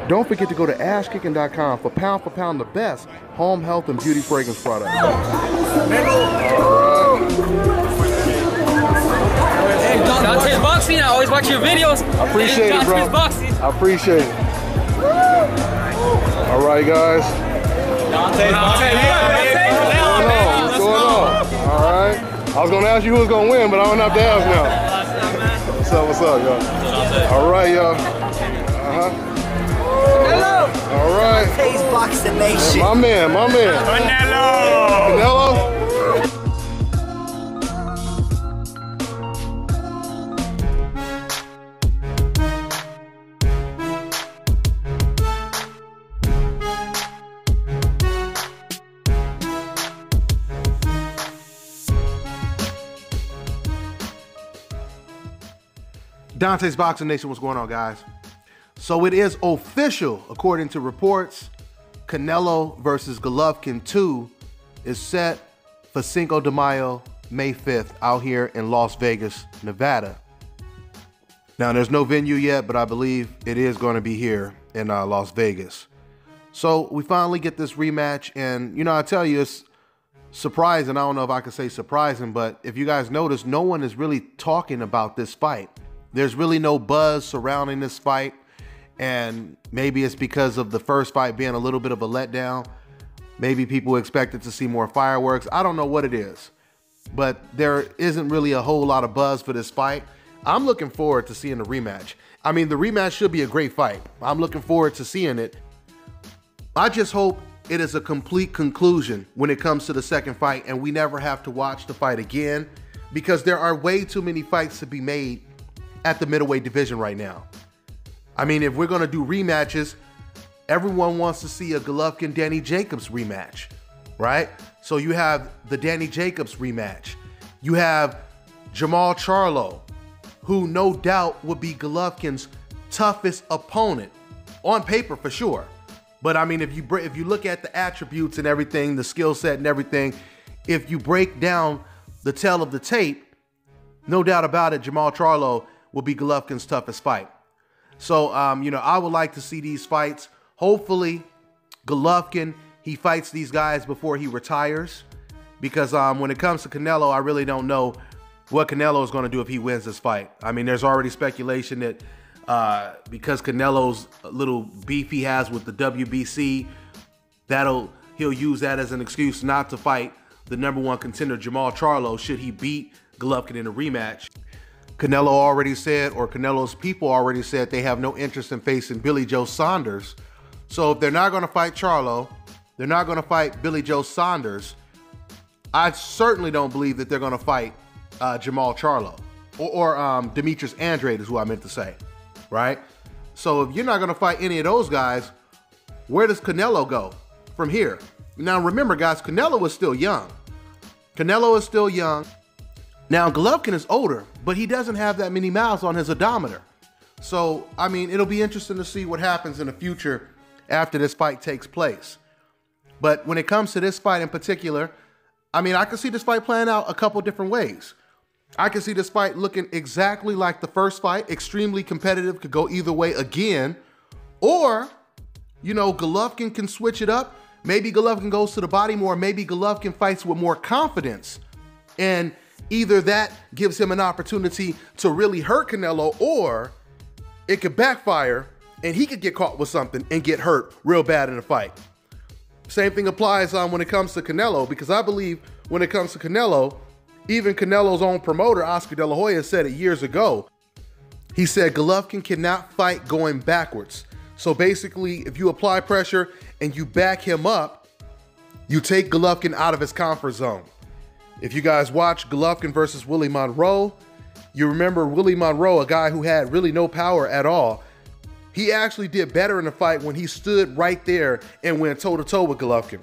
Don't forget to go to ashkicking.com for pound the best home health and beauty fragrance products. Dante's Boxing, I always watch your videos. I appreciate it, bro. I appreciate it. All right, guys. Dante's Boxing. What's going on? All right. I was going to ask you who was going to win, but I don't have to ask now. What's up, y'all? All right, y'all. Hello. All right. Dante's Boxing Nation. My man. Canelo. Dante's Boxing Nation, what's going on, guys? So it is official, according to reports, Canelo versus Golovkin 2 is set for Cinco de Mayo, May 5th, out here in Las Vegas, Nevada. Now, there's no venue yet, but I believe it is going to be here in Las Vegas. So we finally get this rematch, and, you know, I tell you, it's surprising. I don't know if I could say surprising, but if you guys notice, no one is really talking about this fight. There's really no buzz surrounding this fight, and maybe it's because of the first fight being a little bit of a letdown. Maybe people expected to see more fireworks. I don't know what it is, but there isn't really a whole lot of buzz for this fight. I'm looking forward to seeing the rematch. I mean, the rematch should be a great fight. I'm looking forward to seeing it. I just hope it is a complete conclusion when it comes to the second fight and we never have to watch the fight again, because there are way too many fights to be made at the middleweight division right now. I mean, if we're going to do rematches, everyone wants to see a Golovkin-Danny Jacobs rematch, right? So you have the Danny Jacobs rematch. You have Jamal Charlo, who no doubt would be Golovkin's toughest opponent on paper for sure. But I mean, if you look at the attributes and everything, the skill set and everything, if you break down the tale of the tape, no doubt about it, Jamal Charlo will be Golovkin's toughest fight. So, you know, I would like to see these fights. Hopefully, Golovkin, he fights these guys before he retires, because when it comes to Canelo, I really don't know what Canelo is going to do if he wins this fight. I mean, there's already speculation that because Canelo's little beef he has with the WBC, he'll use that as an excuse not to fight the #1 contender Jamal Charlo should he beat Golovkin in a rematch. Canelo already said, or Canelo's people already said, they have no interest in facing Billy Joe Saunders. So if they're not going to fight Charlo, they're not going to fight Billy Joe Saunders, I certainly don't believe that they're going to fight Jamal Charlo or Demetrius Andrade is who I meant to say, right? So if you're not going to fight any of those guys, where does Canelo go from here? Now remember, guys, Canelo is still young. Canelo is still young. Now, Golovkin is older, but he doesn't have that many miles on his odometer. So, I mean, it'll be interesting to see what happens in the future after this fight takes place. But when it comes to this fight in particular, I mean, I can see this fight playing out a couple different ways. I can see this fight looking exactly like the first fight, extremely competitive, could go either way again. Or, you know, Golovkin can switch it up. Maybe Golovkin goes to the body more. Maybe Golovkin fights with more confidence. And either that gives him an opportunity to really hurt Canelo, or it could backfire and he could get caught with something and get hurt real bad in a fight. Same thing applies when it comes to Canelo, because I believe when it comes to Canelo, even Canelo's own promoter, Oscar De La Hoya, said it years ago. He said Golovkin cannot fight going backwards. So basically, if you apply pressure and you back him up, you take Golovkin out of his comfort zone. If you guys watch Golovkin versus Willie Monroe, you remember Willie Monroe, a guy who had really no power at all. He actually did better in the fight when he stood right there and went toe-to-toe with Golovkin.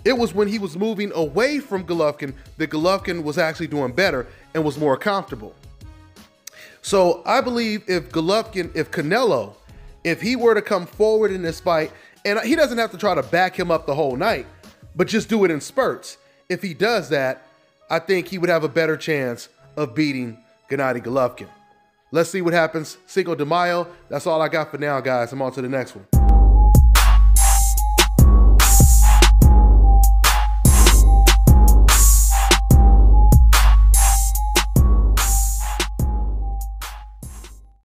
It was when he was moving away from Golovkin that Golovkin was actually doing better and was more comfortable. So I believe if Canelo, if he were to come forward in this fight, and he doesn't have to try to back him up the whole night, but just do it in spurts. If he does that, I think he would have a better chance of beating Gennady Golovkin. Let's see what happens Cinco de Mayo. That's all I got for now, guys. I'm on to the next one.